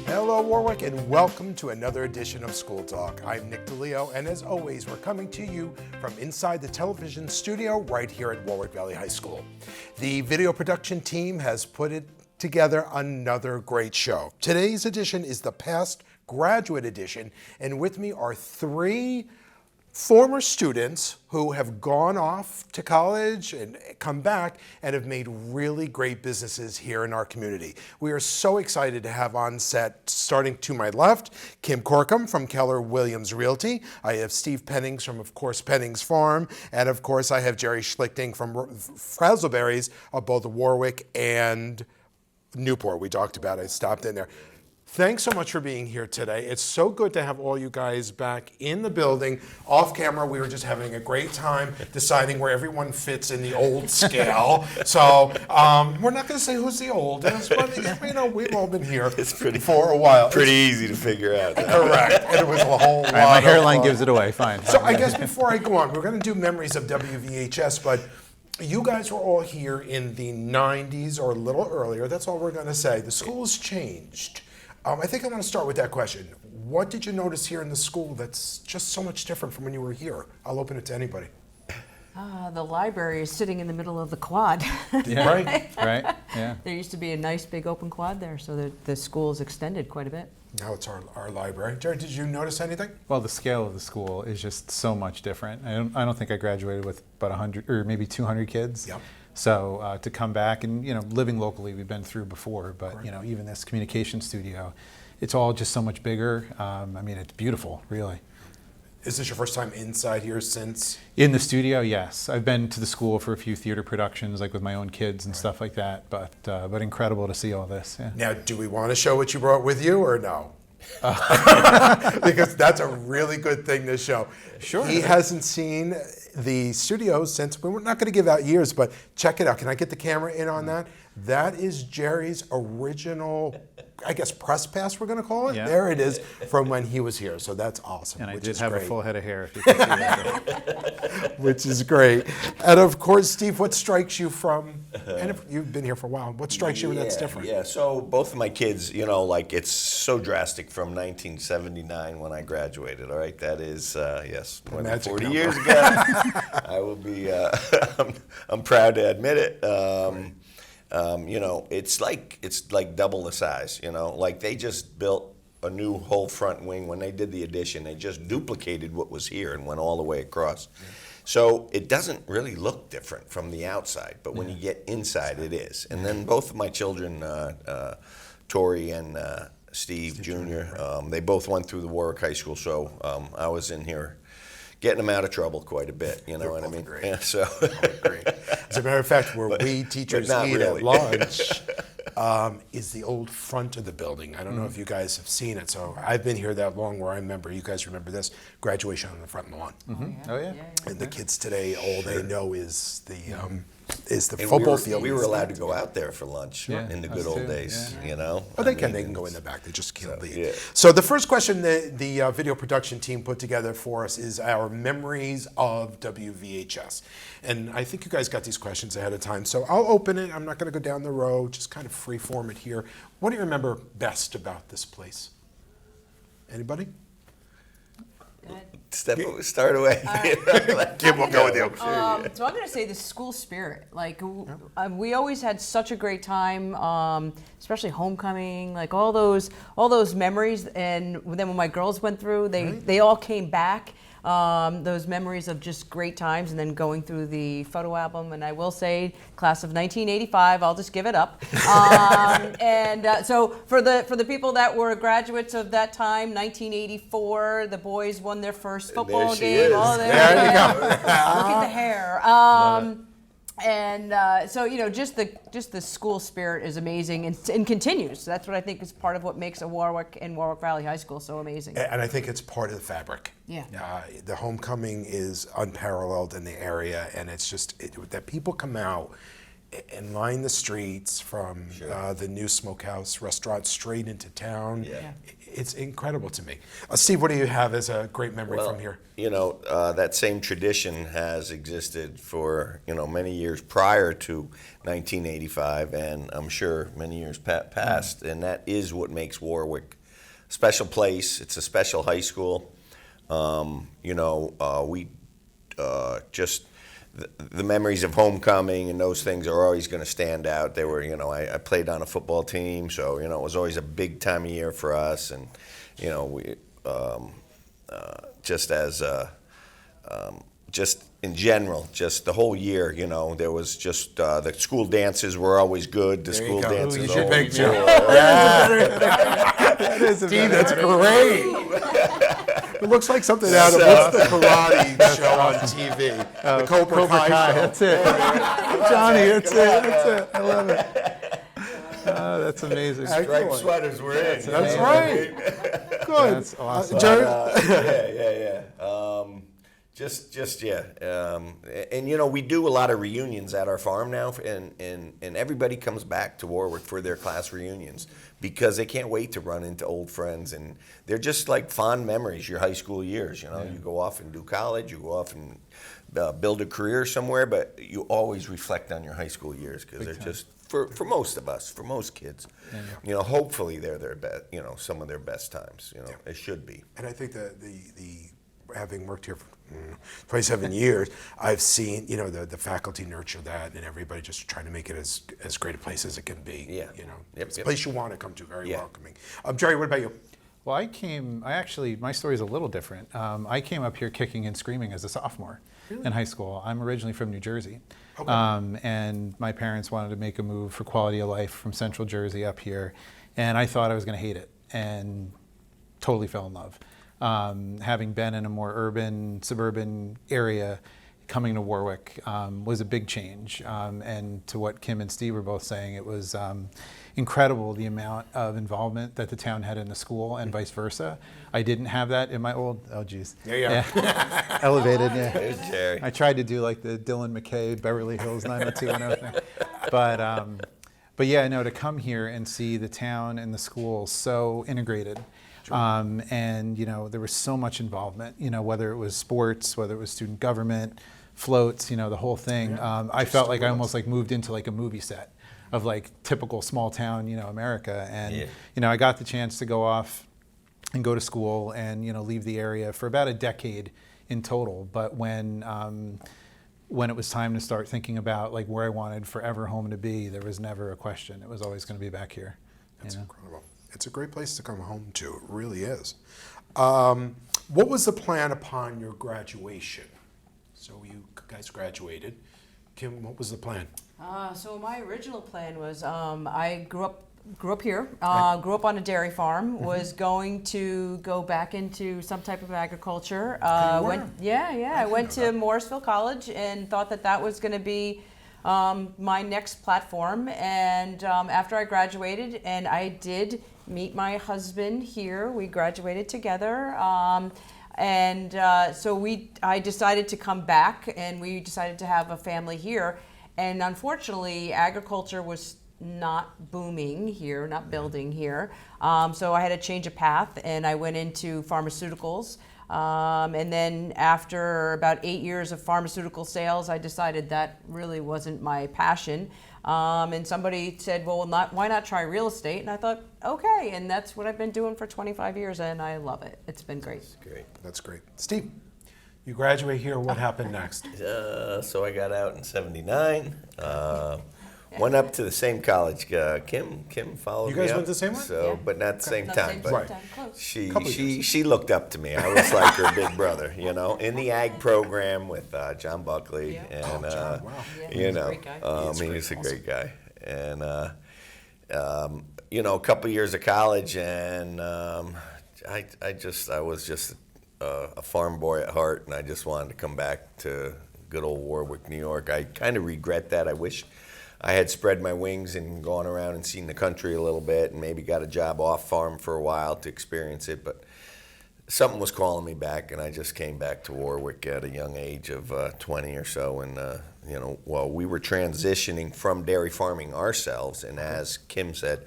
Hello, Warwick, and welcome to another edition of School Talk. I'm Nick DeLeo, and as always, we're coming to you from inside the television studio right here at Warwick Valley High School. The video production team has put it together another great show. Today's edition is the past graduate edition, and with me are three former students who have gone off to college and come back and have made really great businesses here in our community. We are so excited to have on set, starting to my left, Kim Corkum from Keller Williams Realty. I have Steve Pennings from, of course, Pennings Farm. And of course, I have Jerry Schlichting from Frazzleberries of both Warwick and Newport. We talked about it. I stopped in there. Thanks so much for being here today. It's so good to have all you guys back in the building. Off camera, we were just having a great time deciding where everyone fits in the old scale. So we're not going to say who's the oldest, but we've all been here for a while. Pretty easy to figure out. Correct. And it was a whole lot. My hairline gives it away. Fine. So I guess before I go on, we're going to do memories of WVHS, but you guys were all here in the 90s or a little earlier. That's all we're going to say. The school has changed. I think I want to start with that question. What did you notice here in the school that's just so much different from when you were here? I'll open it to anybody. The library is sitting in the middle of the quad. Yeah. Right? Right, yeah. There used to be a nice big open quad there, so the school's extended quite a bit. Now it's our library. Jerry, did you notice anything? Well, the scale of the school is just so much different. I don't think I graduated with about 100 or maybe 200 kids. Yep. So to come back and, living locally, we've been through before, but, Right. Even this communication studio, it's all just so much bigger. It's beautiful, really. Is this your first time inside here since? In the studio, yes. I've been to the school for a few theater productions, like with my own kids and stuff like that, but incredible to see all this, yeah. Now, do we want to show what you brought with you or no? Because that's a really good thing to show. Sure. He hasn't seen the studio since, we're not going to give out years, but check it out. Can I get the camera in on that? That is Jerry's original, I guess, press pass, we're going to call it. Yeah. There it is from when he was here. So that's awesome. And I which did is have great. a full head of hair, if you can see that. Which is great. And of course, Steve, what strikes you from, and if you've been here for a while, what strikes you that's different? Yeah, so both of my kids, it's so drastic from 1979 when I graduated, all right? That is, yes, more than 40 years ago. I will be, I'm proud to admit it. It's like double the size, like they just built a new whole front wing. When they did the addition, they just duplicated what was here and went all the way across. Yeah. So it doesn't really look different from the outside, but when you get inside, it is. And then both of my children, Tori and Steve Jr., they both went through the Warwick High School, so I was in here getting them out of trouble quite a bit, you know what I mean? Great. Yeah, so. Great. As a matter of fact, where we teachers eat really. at lunch is the old front of the building. I don't know if you guys have seen it. So I've been here that long where I remember, you guys remember this, graduation on the front lawn. Oh, yeah. And the kids today, all they know is the And football field. We were allowed to go out there for lunch in the good old days, Oh, they can go in the back. They just can't leave. Yeah. So the first question the video production team put together for us is our memories of WVHS. And I think you guys got these questions ahead of time. So I'll open it. I'm not going to go down the row, just kind of free form it here. What do you remember best about this place? Anybody? Start away. Kim, we'll go with you. So I'm going to say the school spirit. Like, we always had such a great time, especially homecoming, like all those memories. And then when my girls went through, they all came back. Those memories of just great times, and then going through the photo album. And I will say, class of 1985, I'll just give it up. So for the people that were graduates of that time, 1984, the boys won their first football game. Oh, there you go. Look at the hair. Just the school spirit is amazing and continues. So that's what I think is part of what makes a Warwick and Warwick Valley High School so amazing. And I think it's part of the fabric. Yeah. The homecoming is unparalleled in the area, and it's just that people come out and line the streets from the new smokehouse restaurant straight into town. Yeah. It's incredible to me. Steve, what do you have as a great memory Well, from here? you know, that same tradition has existed for, you know, many years prior to 1985, and I'm sure many years past, and that is what makes Warwick a special place. It's a special high school. You know, we just the memories of homecoming and those things are always going to stand out. They were, you know, I played on a football team, so, you know, it was always a big time of year for us. And, you know, we just as just in general, just the whole year, you know, there was just the school dances were always good. The There you school go. dances You should always make sure. good. That is a Steve, better that's attitude. great. It looks like something out of what's the karate show on TV? The Cobra Kai show. That's it. Johnny, that's it. That's it. I love it. That's amazing. Striped sweaters were in. That's right. Good. That's awesome. Jerry? Yeah. And you know, we do a lot of reunions at our farm now, and everybody comes back to Warwick for their class reunions because they can't wait to run into old friends, and they're just like fond memories. Your high school years, you know, you go off and do college, you go off and build a career somewhere, but you always reflect on your high school years because they're just for most of us, for most kids, you know, hopefully they're their best, you know, some of their best times. You know, it should be. And I think that the having worked here for 27 years, I've seen, you know, the faculty nurture that, and everybody just trying to make it as great a place as it can be. Yeah. You know, Yep, it's a yep. place you want to come to, very Yeah. welcoming. Jerry, what about you? Well, my story is a little different. I came up here kicking and screaming as a sophomore in high school. I'm originally from New Jersey. Okay. And my parents wanted to make a move for quality of life from Central Jersey up here. And I thought I was going to hate it, and totally fell in love. Having been in a more urban, suburban area, coming to Warwick was a big change. And to what Kim and Steve were both saying, it was incredible the amount of involvement that the town had in the school and vice versa. I didn't have that in my old, There you are. elevated, yeah. There's Jerry. I tried to do like the Dylan McKay, Beverly Hills 90210 thing. But yeah, no, to come here and see the town and the school so integrated. And, you know, there was so much involvement, you know, whether it was sports, whether it was student government, floats, you know, the whole thing. I felt like I almost like moved into like a movie set of like typical small town, you know, America. And, you know, I got the chance to go off and go to school and, you know, leave the area for about a decade in total. But when it was time to start thinking about like where I wanted forever home to be, there was never a question. It was always going to be back here. That's you know? incredible. It's a great place to come home to. It really is. What was the plan upon your graduation? So you guys graduated. Kim, what was the plan? So my original plan was I grew up here, grew up on a dairy farm, was going to go back into some type of agriculture. You were? I went to Morrisville College and thought that was going to be my next platform. And after I graduated, and I did meet my husband here, we graduated together. I decided to come back, and we decided to have a family here. And unfortunately, agriculture was not booming here, not building here. So I had a change of path, and I went into pharmaceuticals. And then after about 8 years of pharmaceutical sales, I decided that really wasn't my passion. And somebody said, well, why not try real estate? And I thought, okay. And that's what I've been doing for 25 years, and I love it. It's been great. Great. That's great. Steve, you graduate here. What happened next? So I got out in '79. Went up to the same college. Kim followed me. You guys up, went to the same one? So, Yeah. but not the same Not time. same But time, close. she looked up to me. I was like her big brother, you know, in the ag program with John Buckley, Yeah. and John, wow. Yeah, you he's a know, great guy. he's a great guy, and you know, a couple years of college, and I was just a farm boy at heart, and I just wanted to come back to good old Warwick, New York. I kind of regret that. I wish I had spread my wings and gone around and seen the country a little bit, and maybe got a job off farm for a while to experience it. But something was calling me back, and I just came back to Warwick at a young age of 20 or so. And, well, we were transitioning from dairy farming ourselves. And as Kim said,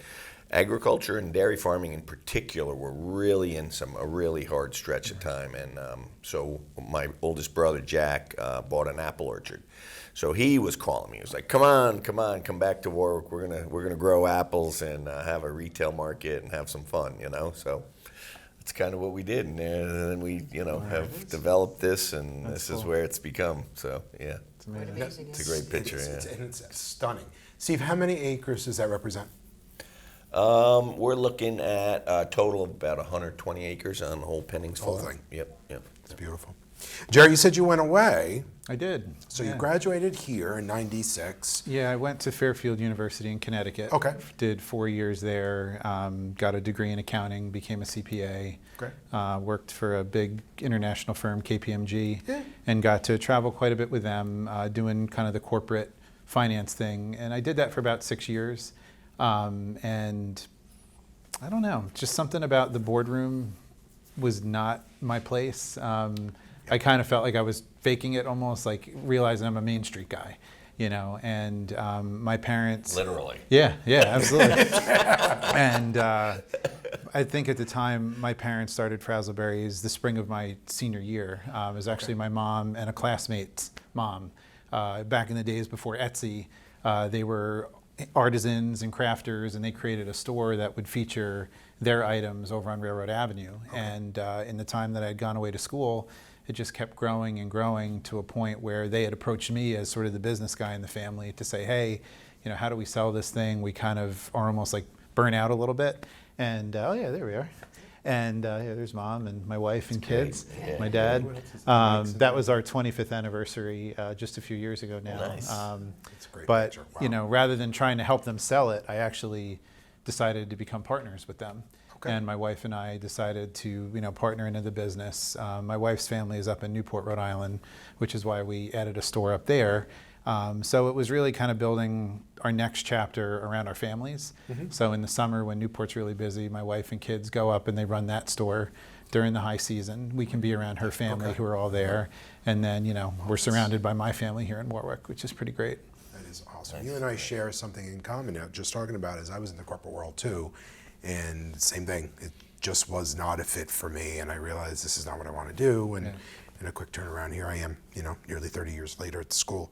agriculture and dairy farming in particular were really in a really hard stretch of time. And so my oldest brother, Jack, bought an apple orchard. So he was calling me. He was like, come on, come back to Warwick. We're gonna grow apples and have a retail market and have some fun, So that's kind of what we did. And then we, have developed this, and this is where it's become. So, yeah. It's amazing. It's a great picture, It's stunning. Steve, how many acres does that represent? We're looking at a total of about 120 acres on the whole Pennings Whole farm. thing. Yep. It's beautiful. Jerry, you said you went away. I did. So you graduated here in '96. Yeah, I went to Fairfield University in Connecticut. Okay. Did 4 years there, got a degree in accounting, became a CPA. Great. Worked for a big international firm, KPMG, Yeah. and got to travel quite a bit with them, doing kind of the corporate finance thing. And I did that for about 6 years. And I don't know, just something about the boardroom was not my place. I kind of felt like I was faking it, almost like realizing I'm a Main Street guy, and my parents. Literally. Yeah, absolutely. And I think at the time my parents started Frazzleberries the spring of my senior year. It was actually my mom and a classmate's mom. Back in the days before Etsy, they were artisans and crafters, and they created a store that would feature their items over on Railroad Avenue. Okay. And in the time that I had gone away to school, it just kept growing and growing to a point where they had approached me as sort of the business guy in the family to say, hey, how do we sell this thing? We kind of are almost like burn out a little bit. And oh yeah, there we are. And there's mom and my wife and kids, my dad. That was our 25th anniversary just a few years ago now. Nice. That's a great But picture. Wow. rather than trying to help them sell it, I actually decided to become partners with them. Okay. And my wife and I decided to partner into the business. My wife's family is up in Newport, Rhode Island, which is why we added a store up there. So it was really kind of building our next chapter around our families. Mm-hmm. So in the summer when Newport's really busy, my wife and kids go up and they run that store. During the high season, we can be around her family who are all there. And then, we're surrounded by my family here in Warwick, which is pretty great. That is awesome. You and I share something in common now. Just talking about is I was in the corporate world too, and same thing. It just was not a fit for me, and I realized this is not what I want to do. And in a quick turnaround, here I am, nearly 30 years later at the school.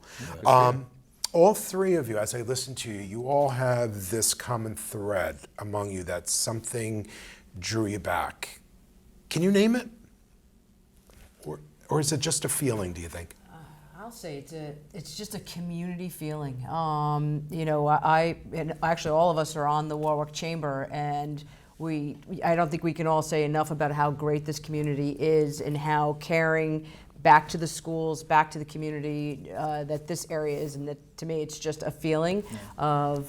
All three of you, as I listen to you, you all have this common thread among you that something drew you back. Can you name it? Or is it just a feeling, do you think? I'll say it's just a community feeling. I and actually all of us are on the Warwick Chamber, and I don't think we can all say enough about how great this community is and how caring back to the schools, back to the community that this area is, and that to me it's just a feeling of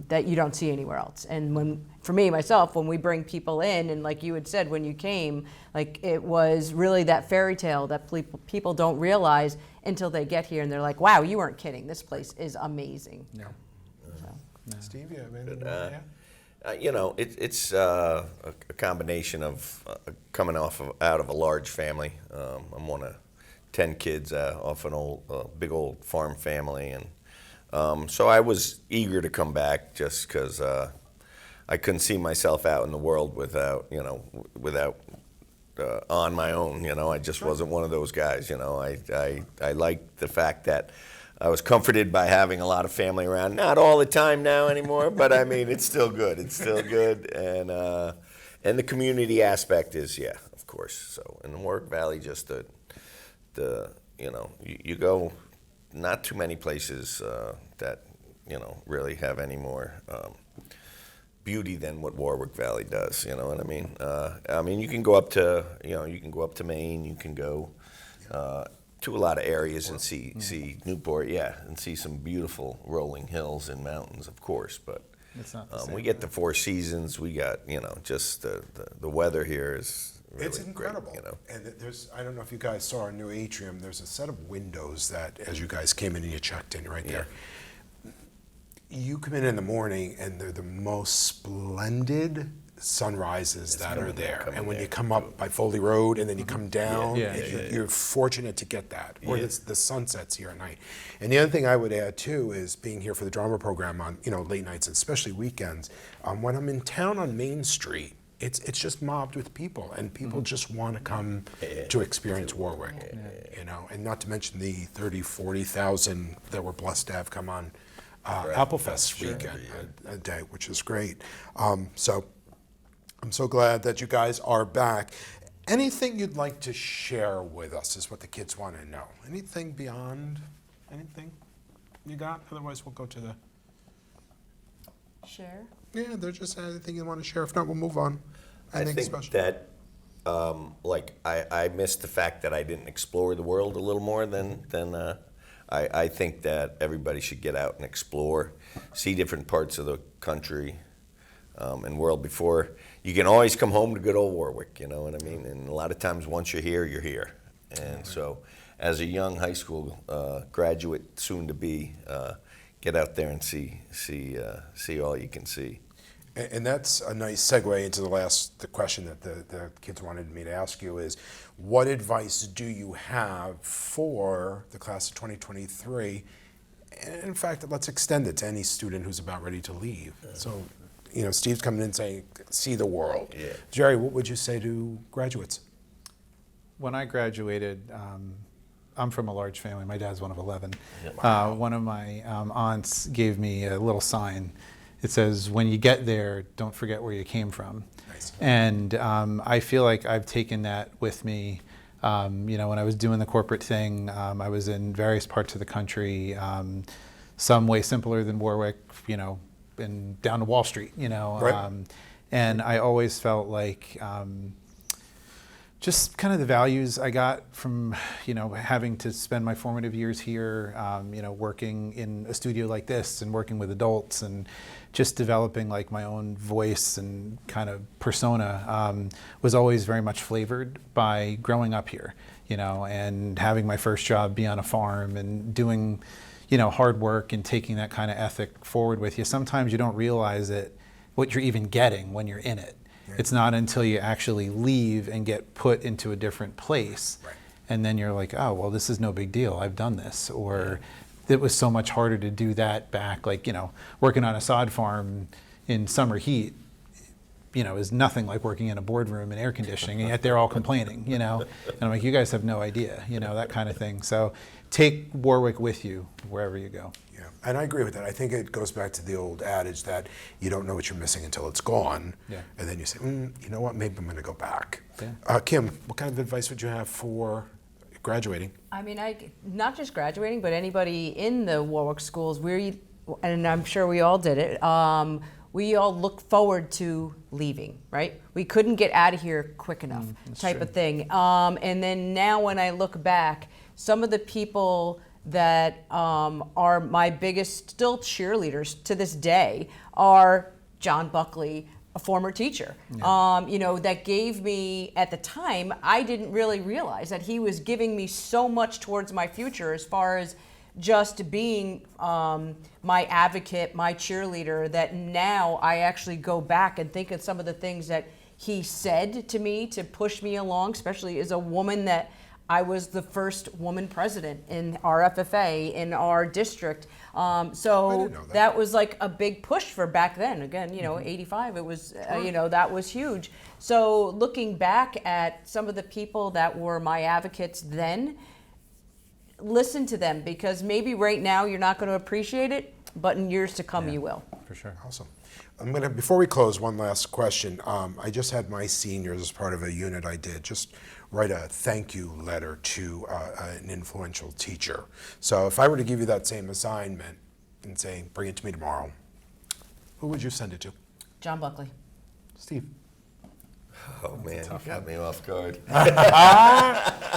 that you don't see anywhere else. And for me myself, when we bring people in, and like you had said when you came, like it was really that fairy tale that people don't realize until they get here and they're like, wow, you weren't kidding, this place is amazing. No. So. Steve, you have anything more? It's a combination of coming out of a large family. I'm one of 10 kids off an big old farm family, and so I was eager to come back just because I couldn't see myself out in the world without on my own. I just wasn't one of those guys. I liked the fact that I was comforted by having a lot of family around. Not all the time now anymore, but I mean, it's still good. It's still good, and the community aspect is, of course. So in the Warwick Valley, just you go not too many places that really have any more beauty than what Warwick Valley does. You know what I mean? You can go up to Maine. You can go to a lot of areas and see Newport, and see some beautiful rolling hills and mountains, of course. But It's not the same, we get the four seasons. We got just the weather here is really It's incredible. Great, And I don't know if you guys saw our new atrium, there's a set of windows that, as you guys came in and you checked in right there, you come in the morning and they're the most splendid sunrises that are there. coming And when there. you come up by Foley Road and then you come down, Yeah. you're fortunate to get that. Or the sunsets here at night. And the other thing I would add too is being here for the drama program on late nights, especially weekends. When I'm in town on Main Street, it's just mobbed with people, and people just want to come to experience Warwick. And not to mention the 30, 40,000 that we're blessed to have come on Applefest weekend a day, which is great. So I'm so glad that you guys are back. Anything you'd like to share with us is what the kids want to know. Anything beyond anything you got? Otherwise, we'll go to the... Share. Yeah, there's just anything you want to share. If not, we'll move on. I Anything think special? that, I missed the fact that I didn't explore the world a little more than I think that everybody should get out and explore, see different parts of the country and world before. You can always come home to good old Warwick, you know what I mean? And a lot of times once you're here, you're here. And so as a young high school graduate, soon to be, get out there and see all you can see. And that's a nice segue into the question that the kids wanted me to ask you is, what advice do you have for the class of 2023? And in fact, let's extend it to any student who's about ready to leave. So, Steve's coming in saying, see the world. Yeah. Jerry, what would you say to graduates? When I graduated, I'm from a large family. My dad's one of 11. Wow. One of my aunts gave me a little sign. It says, when you get there, don't forget where you came from. Nice. And I feel like I've taken that with me. When I was doing the corporate thing, I was in various parts of the country, some way simpler than Warwick, and down to Wall Street, Right. And I always felt like just kind of the values I got from, having to spend my formative years here, working in a studio like this and working with adults and just developing like my own voice and kind of persona was always very much flavored by growing up here, and having my first job be on a farm and doing, hard work and taking that kind of ethic forward with you. Sometimes you don't realize what you're even getting when you're in it. It's not until you actually leave and get put into a different place, Right. and then you're like, oh, well, this is no big deal. I've done this. Or it was so much harder to do that back, working on a sod farm in summer heat, is nothing like working in a boardroom in air conditioning, and yet they're all complaining, And I'm like, you guys have no idea, that kind of thing. So take Warwick with you wherever you go. Yeah, and I agree with that. I think it goes back to the old adage that you don't know what you're missing until it's gone. Yeah. And then you say, you know what, maybe I'm going to go back. Yeah. Kim, what kind of advice would you have for graduating? I mean, not just graduating, but anybody in the Warwick schools, and I'm sure we all did it, we all look forward to leaving, right? We couldn't get out of here quick enough, type of thing. And then now when I look back, some of the people that are my biggest still cheerleaders to this day are John Buckley, a former teacher, that gave me, at the time, I didn't really realize that he was giving me so much towards my future as far as just being my advocate, my cheerleader, that now I actually go back and think of some of the things that he said to me to push me along, especially as a woman that I was the first woman president in our FFA in our district. So didn't know that. that was like a big push for back then. Again, 85, it was, that was huge. So looking back at some of the people that were my advocates then, listen to them, because maybe right now you're not going to appreciate it, but in years to come you will. For sure. Awesome. Before we close, one last question. I just had my seniors, as part of a unit I did, just write a thank you letter to an influential teacher. So if I were to give you that same assignment and say, bring it to me tomorrow, who would you send it to? John Buckley. Steve. Oh man, you got me off guard.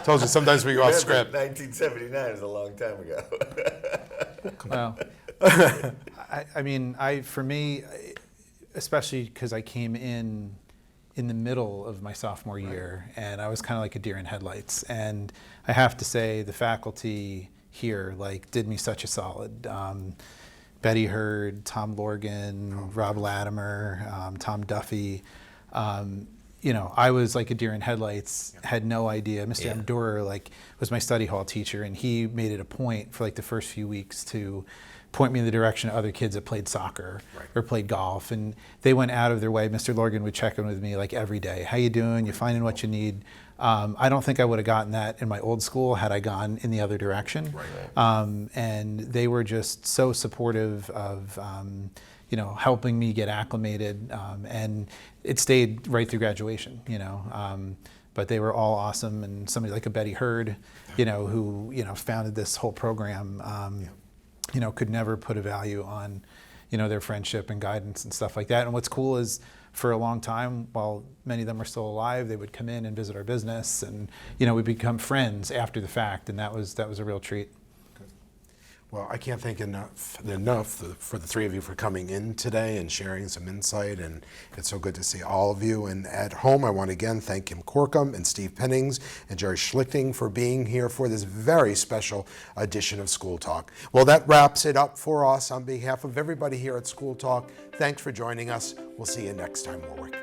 Told you, sometimes we go off script. 1979 is a long time ago. Well, for me, especially because I came in the middle of my sophomore year, and I was kind of like a deer in headlights. And I have to say, the faculty here did me such a solid. Betty Hurd, Tom Lorgan, Rob Latimer, Tom Duffy. I was like a deer in headlights, had no idea. Mr. Amdur was my study hall teacher, and he made it a point for like the first few weeks to point me in the direction of other kids that played soccer or played golf, and they went out of their way. Mr. Lorgan would check in with me like every day. How you doing? You finding what you need? I don't think I would have gotten that in my old school had I gone in the other direction. And they were just so supportive of helping me get acclimated, and it stayed right through graduation. But they were all awesome, and somebody like a Betty Hurd, who founded this whole program. Could never put a value on, their friendship and guidance and stuff like that. And what's cool is for a long time, while many of them are still alive, they would come in and visit our business, and, we become friends after the fact. And that was a real treat. Well, I can't thank enough for the three of you for coming in today and sharing some insight, and it's so good to see all of you. And at home, I want to again thank Kim Corkum and Steve Pennings and Jerry Schlichting for being here for this very special edition of School Talk. Well, that wraps it up for us. On behalf of everybody here at School Talk, thanks for joining us. We'll see you next time, Warwick.